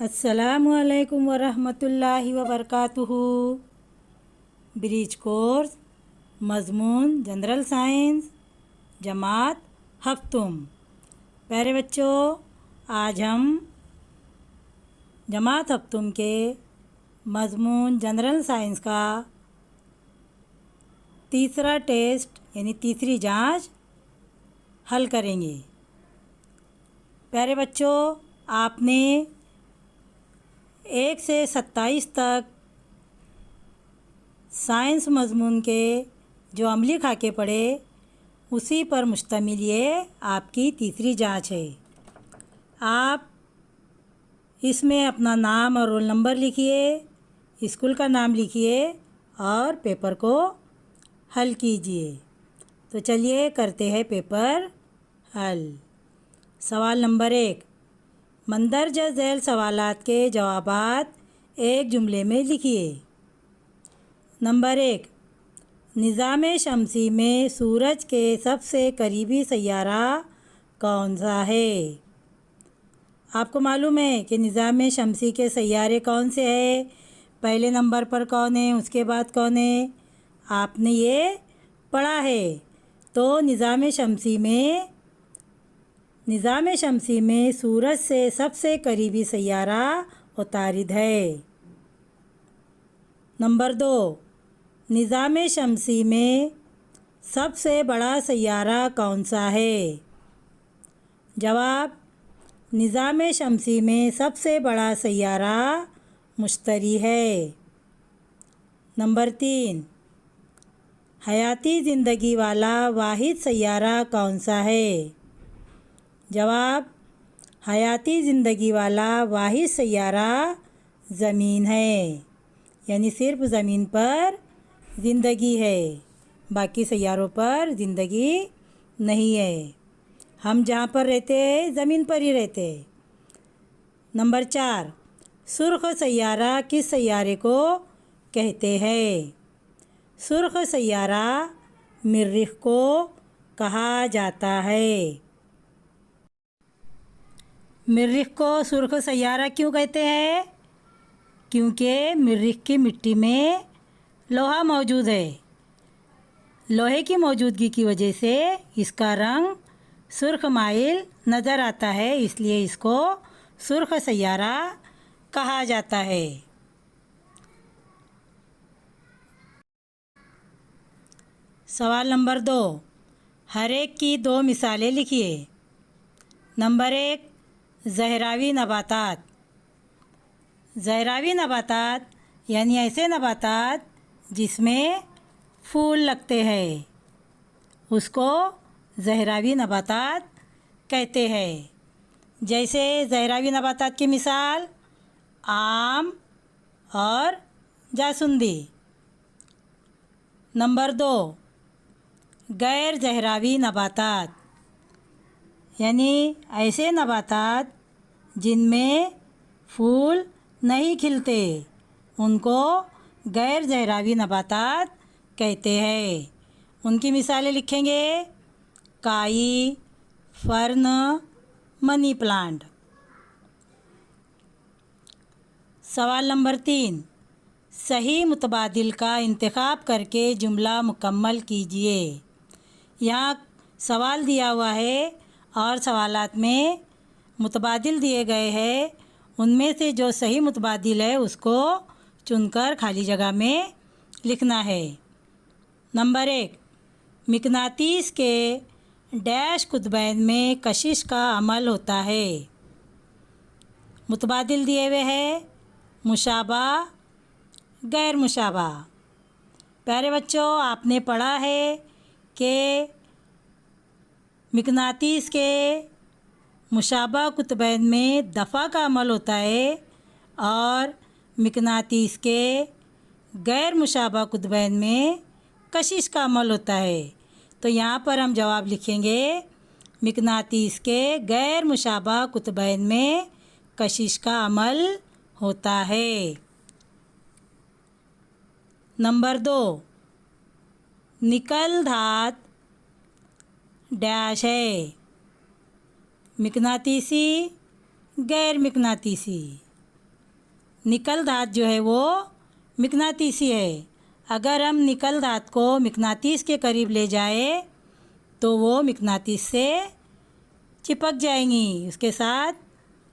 अस्सलामुअलैकुम वरहमतुल्लाहि वबरकातुहू। Bridge course मज़मून general science जमात हफ्तुम। प्यारे बच्चों, आज हम जमात हफ्तुम के मज़मून जनरल साइंस का तीसरा टेस्ट यानी तीसरी जांच हल करेंगे। प्यारे बच्चों, आपने 1 से 27 तक साइंस मज़मून के जो अमली खाके पढ़े उसी पर मुश्तमिल ये आपकी तीसरी जांच है। आप इसमें अपना नाम और रोल नंबर लिखिए, स्कूल का नाम लिखिए और पेपर को हल कीजिए। तो चलिए करते हैं पेपर हल। सवाल नंबर 1, मंदरजा झैल सवालात के जवाबात एक जुमले में लिखिए। नंबर 1, निज़ाम शमसी में सूरज के सबसे करीबी सैयारा कौन सा है? आपको मालूम है कि निज़ाम शमसी के सैयारे कौन से हैं? पहले नंबर पर कौन है, उसके बाद कौन है? आपने ये पढ़ा है। तो निज़ाम शमसी में सूरज से सबसे करीबी सैयारा उतारिद है। नंबर 2, निज़ाम शमसी में सबसे बड़ा सैयारा कौन सा है? जवाब, निज़ाम शमसी में सबसे बड़ा सैयारा मुश्तरी है। नंबर 3, हयाती ज़िंदगी वाला वाहिद सैयारा कौन सा है? जवाब, हयाती ज़िंदगी वाला वाहिद सैयारा ज़मीन है, यानी सिर्फ ज़मीन पर ज़िंदगी है, बाकी सैयारों पर ज़िंदगी नहीं है। हम जहाँ पर रहते हैं ज़मीन पर ही रहते हैं। नंबर 4, सुर्ख सैयारा किस सैयारे को कहते हैं? सुर्ख सैयारा मरीख़ को कहा जाता है। मरीख़ को सुर्ख सैयारा क्यों कहते हैं? क्योंकि मरीख़ की मिट्टी में लोहा मौजूद है। लोहे की मौजूदगी की वजह से इसका रंग सुर्ख माइल नज़र आता है, इसलिए इसको सुर्ख सैयारा कहा जाता है। सवाल नंबर 2, हर एक की 2 मिसालें लिखिए। नंबर 1, ज़हरावी नबातात। ज़हरावी नबातात यानी ऐसे नबातात जिसमें फूल लगते हैं, उसको ज़हरावी नबातात कहते हैं। जैसे ज़हरावी नबातात की मिसाल आम और जासुंदी। नंबर 2, गैर ज़हरावी नबातात यानी ऐसे नबातात जिनमें फूल नहीं खिलते, उनको गैर ज़हरावी नबातात कहते हैं। उनकी मिसालें लिखेंगे काई, फर्न, मनी प्लांट। सवाल नंबर 3, सही मुतबादिल का इंतखाब करके जुमला मुकम्मल कीजिए। यहाँ सवाल दिया हुआ है और सवालात में मुतबादिल दिए गए हैं, उनमें से जो सही मुतबादिल है उसको चुनकर खाली जगह में लिखना है। नंबर 1, मिकनातीस के डैश कुतबैन में कशिश का अमल होता है। मुतबादिल दिए हुए हैं मुशाबा, गैर मुशाबा। प्यारे बच्चों, आपने पढ़ा है कि मिकनातीस के मुशाबा कुतबैन में दफ़ा का अमल होता है और मिकनातीस के गैर मुशाबा कुतबैन में कशिश का अमल होता है। तो यहाँ पर हम जवाब लिखेंगे मिकनातीस के गैर मुशाबा कुतबैन में कशिश का अमल होता है। नंबर 2, निकल धात डैश है, मिकनातीसी, गैर मिकनातीसी। निकल धात जो है वो मिकनातीसी है। अगर हम निकल धात को मिकनातीस के करीब ले जाए तो वो मिकनातीस से चिपक जाएंगी, उसके साथ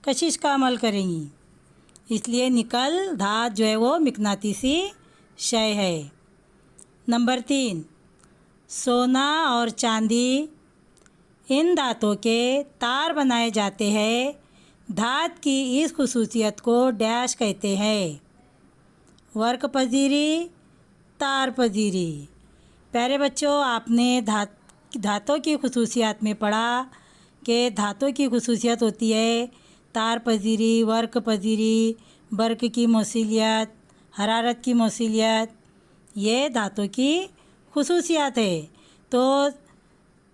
कशिश का अमल करेंगी। इसलिए निकल धात जो है वो मिकनातीसी शय है। नंबर 3, सोना और चांदी, इन धातों के तार बनाए जाते हैं। धात की इस खुसूसियत को डैश कहते हैं। वर्क पजीरी, तार पजीरी। प्यारे बच्चों, आपने धातों की खुसूसियत में पढ़ा कि धातों की खुसूसियत होती है तार पजीरी, वर्क पजीरी, बर्क की मौसीलियत, हरारत की मौसीलियत। ये धातों की खुसूसियत है। तो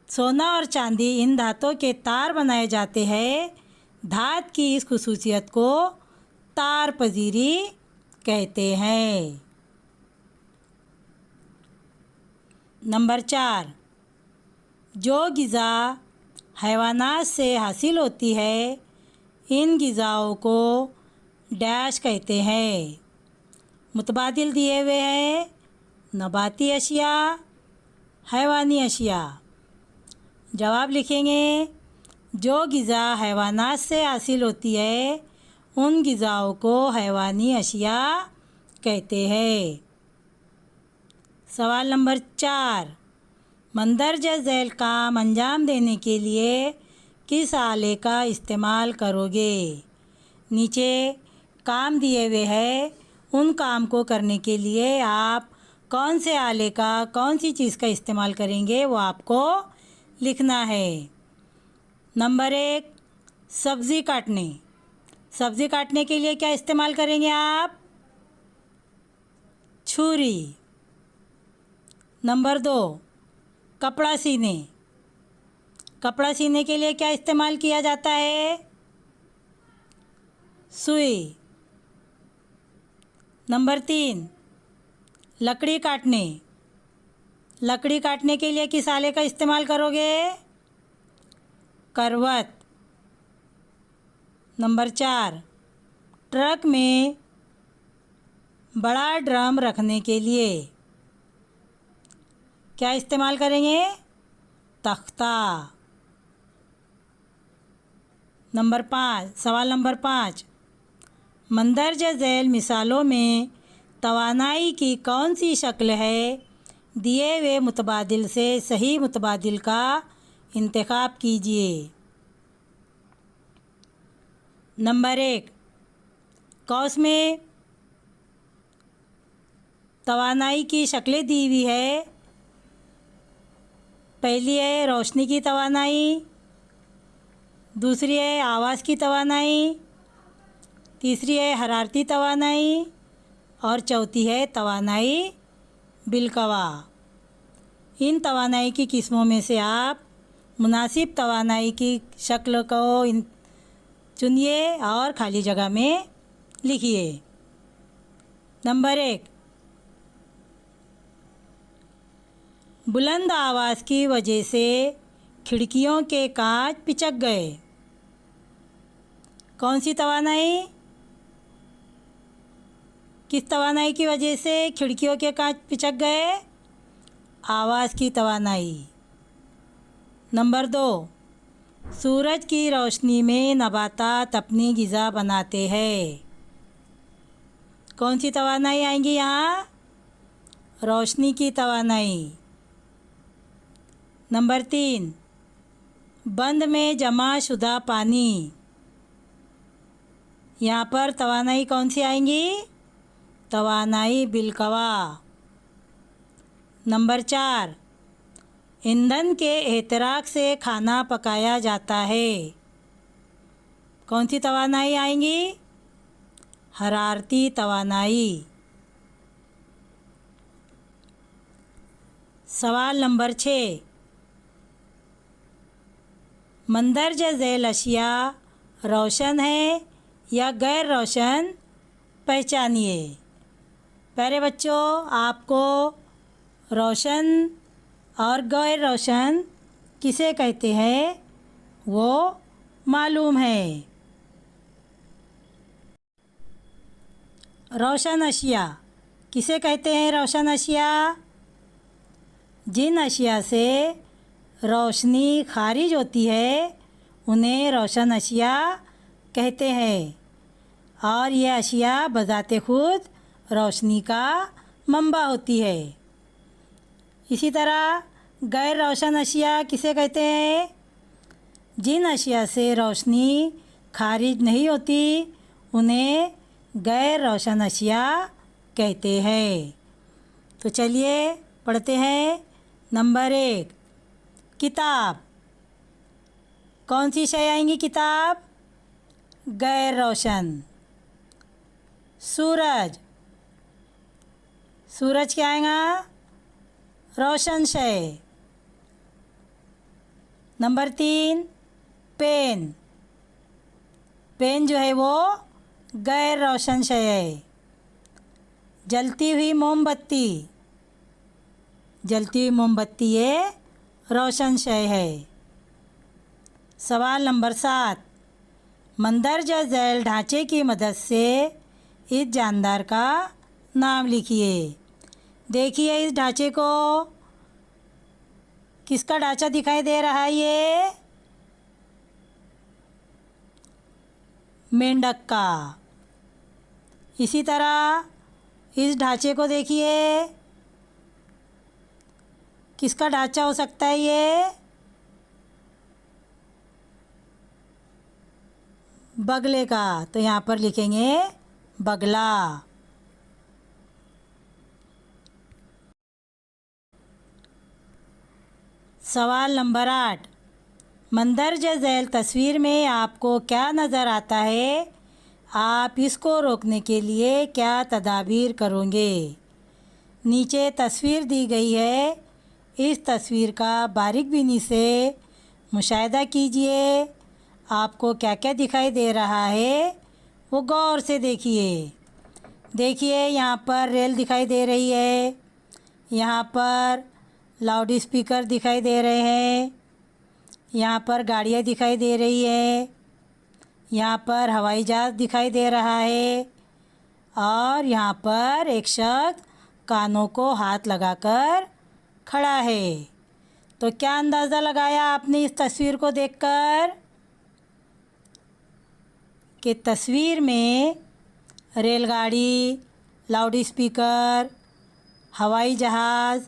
सोना और चांदी, इन धातों के तार बनाए जाते हैं। धात की इस खुसूसियत को तार पजीरी कहते हैं। नंबर 4, जो ग़िज़ा हैवानात से हासिल होती है, इन ग़िज़ाओं को डैश कहते हैं। मुतबादिल दिए हुए हैं नबाती अशिया, हैवानी अशिया। जवाब लिखेंगे, जो ग़िज़ा हैवानात से हासिल होती है उन ग़िज़ाओं को हैवानी अशिया कहते हैं। सवाल नंबर 4, मंदरजा झैल काम अंजाम देने के लिए किस आले का इस्तेमाल करोगे? नीचे काम दिए हुए हैं, उन काम को करने के लिए आप कौन से आले का, कौन सी चीज़ का इस्तेमाल करेंगे वो आपको लिखना है। नंबर 1, सब्ज़ी काटने। सब्ज़ी काटने के लिए क्या इस्तेमाल करेंगे आप? छुरी। नंबर 2, कपड़ा सीने। कपड़ा सीने के लिए क्या इस्तेमाल किया जाता है? सुई। नंबर 3, लकड़ी काटने। लकड़ी काटने के लिए किस आले का इस्तेमाल करोगे? करवट। नंबर 4, ट्रक में बड़ा ड्रम रखने के लिए क्या इस्तेमाल करेंगे? तख्ता। नंबर 5, सवाल नंबर 5, मंदरजा झैल मिसालों में तवानाई की कौन सी शक्ल है? दिए हुए मुतबादिल से सही मुतबादिल का इंतखाब कीजिए। नंबर 1, कौस में तवानाई की शक्लें दी हुई है। पहली है रोशनी की तवानाई, दूसरी है आवाज़ की तवानाई, तीसरी है हरारती तवानाई और चौथी है तवानाई बिलकवा। इन तवानाई की किस्मों में से आप मुनासिब तवानाई की शक्ल को चुनिए और खाली जगह में लिखिए। नंबर 1, बुलंद आवाज़ की वजह से खिड़कियों के कांच पिचक गए। कौन सी तवानाई? किस तवानाई की वजह से खिड़कियों के कांच पिचक गए? आवाज़ की तवानाई। नंबर 2, सूरज की रोशनी में नबातात अपनी ग़िज़ा बनाते हैं। कौन सी तवानाई आएंगी यहाँ? रोशनी की तवानाई। नंबर 3, बंद में जमा शुदा पानी। यहाँ पर तवानाई कौन सी आएंगी? तवानाई बिलकवा। नंबर 4, ईंधन के एहतराक से खाना पकाया जाता है। कौन सी तवानाई आएंगी? हरारती तवानाई। सवाल नंबर 6, मंदरजा झैल अशिया रोशन है या गैर रोशन, पहचानिए। प्यारे बच्चों, आपको रोशन और गैर रोशन किसे कहते हैं वो मालूम है। रोशन अशिया किसे कहते हैं? रोशन अशिया जिन अशिया से रोशनी खारिज होती है उन्हें रोशन अशिया कहते हैं और ये अशिया बज़ाते खुद रोशनी का मंबा होती है। इसी तरह गैर रोशन अशिया किसे कहते हैं? जिन अशिया से रोशनी खारिज नहीं होती उन्हें गैर रोशन अशिया कहते हैं। तो चलिए पढ़ते हैं। नंबर 1 किताब। कौन सी शय आएंगी किताब? गैर रोशन। सूरज, सूरज क्या आएगा? रोशन शय। Number 3 pen. पेन जो है वो गैर रोशन शय है। जलती हुई मोमबत्ती, जलती हुई मोमबत्ती ये रोशन शय है। सवाल नंबर 7 मंदरजा झैल ढांचे की मदद से इस जानदार का नाम लिखिए। देखिए इस ढांचे को, किसका ढांचा दिखाई दे रहा है? ये मेंढक का। इसी तरह इस ढांचे को देखिए, किसका ढांचा हो सकता है? ये बगले का। तो यहाँ पर लिखेंगे बगला। सवाल नंबर 8 मंदरजा झैल तस्वीर में आपको क्या नज़र आता है? आप इसको रोकने के लिए क्या तदाबीर करोगे? नीचे तस्वीर दी गई है, इस तस्वीर का बारीक बीनी से मुशाहिदा कीजिए। आपको क्या क्या दिखाई दे रहा है वो गौर से देखिए। देखिए यहाँ पर रेल दिखाई दे रही है, यहाँ पर लाउड स्पीकर दिखाई दे रहे हैं, यहाँ पर गाड़ियाँ दिखाई दे रही है, यहाँ पर हवाई जहाज़ दिखाई दे रहा है और यहाँ पर एक शख्स कानों को हाथ लगाकर खड़ा है। तो क्या अंदाज़ा लगाया आपने इस तस्वीर को देखकर कि तस्वीर में रेलगाड़ी, लाउड स्पीकर, हवाई जहाज़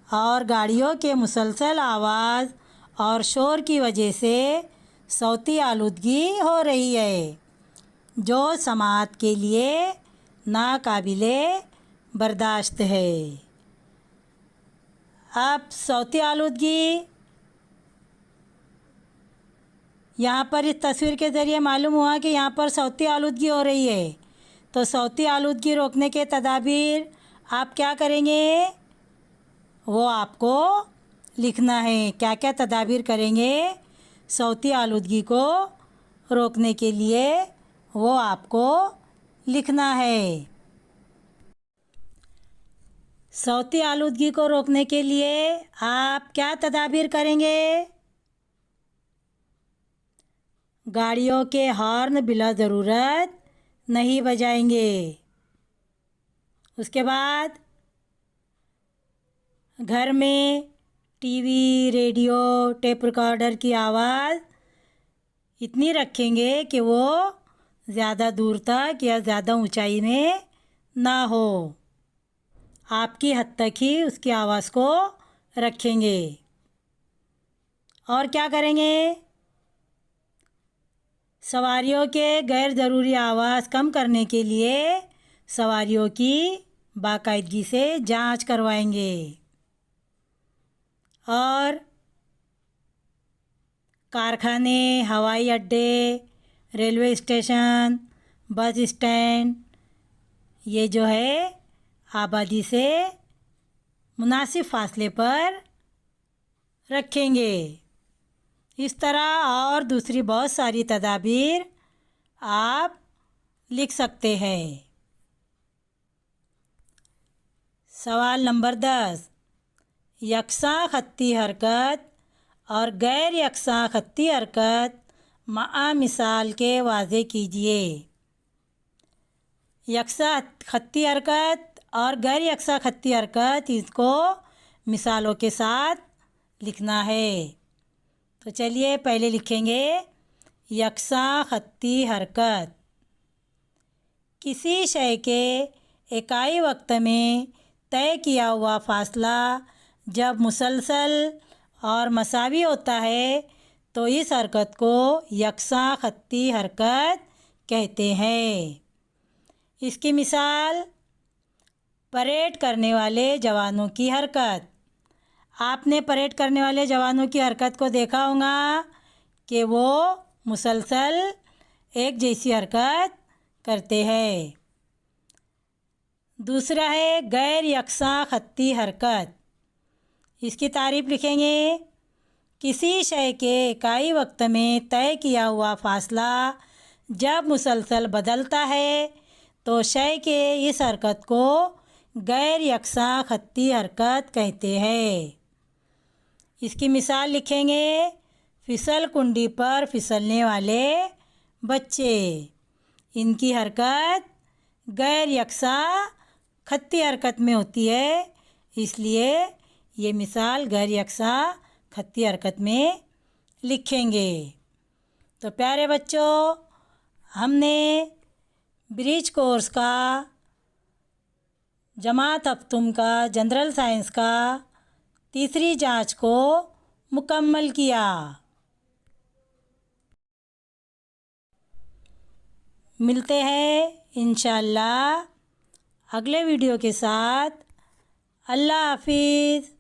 और गाड़ियों के मुसलसल आवाज़ और शोर की वजह से सौती आलूदगी हो रही है जो समाअत के लिए नाकाबिले बर्दाश्त है। अब सौती आलूदगी यहाँ पर इस तस्वीर के ज़रिए मालूम हुआ कि यहाँ पर सौती आलूदगी हो रही है। तो सौती आलूदगी रोकने के तदाबीर आप क्या करेंगे वो आपको लिखना है। क्या क्या तदाबीर करेंगे सौती आलूदगी को रोकने के लिए वो आपको लिखना है। सौती आलूदगी को रोकने के लिए आप क्या तदाबीर करेंगे? गाड़ियों के हॉर्न बिला ज़रूरत नहीं बजाएंगे। उसके बाद घर में टीवी, रेडियो, टेप रिकॉर्डर की आवाज़ इतनी रखेंगे कि वो ज़्यादा दूर तक या ज़्यादा ऊंचाई में ना हो, आपकी हद तक ही उसकी आवाज़ को रखेंगे। और क्या करेंगे? सवारियों के गैर ज़रूरी आवाज़ कम करने के लिए सवारियों की बाकायदगी से जांच करवाएंगे और कारखाने, हवाई अड्डे, रेलवे स्टेशन, बस स्टैंड ये जो है आबादी से मुनासिब फासले पर रखेंगे। इस तरह और दूसरी बहुत सारी तदाबीर आप लिख सकते हैं। सवाल नंबर 10 यकसां खत्ती हरकत और गैर यकसां खत्ती हरकत मआ मिसाल के वाज़े कीजिए। यकसा खत्ती हरकत और गैर यकसा खत्ती हरकत, इसको मिसालों के साथ लिखना है। तो चलिए पहले लिखेंगे यकसा खत्ती हरकत। किसी शय के इकाई वक्त में तय किया हुआ फासला जब मुसलसल और मसावी होता है तो इस हरकत को यकसा खत्ती हरकत कहते हैं। इसकी मिसाल परेड करने वाले जवानों की हरकत। आपने परेड करने वाले जवानों की हरकत को देखा होगा कि वो मुसलसल एक जैसी हरकत करते हैं। दूसरा है गैर यकसा खत्ती हरकत। इसकी तारीफ लिखेंगे किसी शय के इकाई वक्त में तय किया हुआ फासला जब मुसलसल बदलता है तो शय के इस हरकत को गैर यकसा खत्ती हरकत कहते हैं। इसकी मिसाल लिखेंगे फिसल कुंडी पर फिसलने वाले बच्चे। इनकी हरकत गैर यकसा खत्ती हरकत में होती है, इसलिए ये मिसाल गैर यकसा खत्ती हरकत में लिखेंगे। तो प्यारे बच्चों, हमने ब्रिज कोर्स का जमात हफ्तुम का जनरल साइंस का तीसरी जांच को मुकम्मल किया। मिलते हैं इंशाअल्लाह अगले वीडियो के साथ। अल्लाह हाफिज़।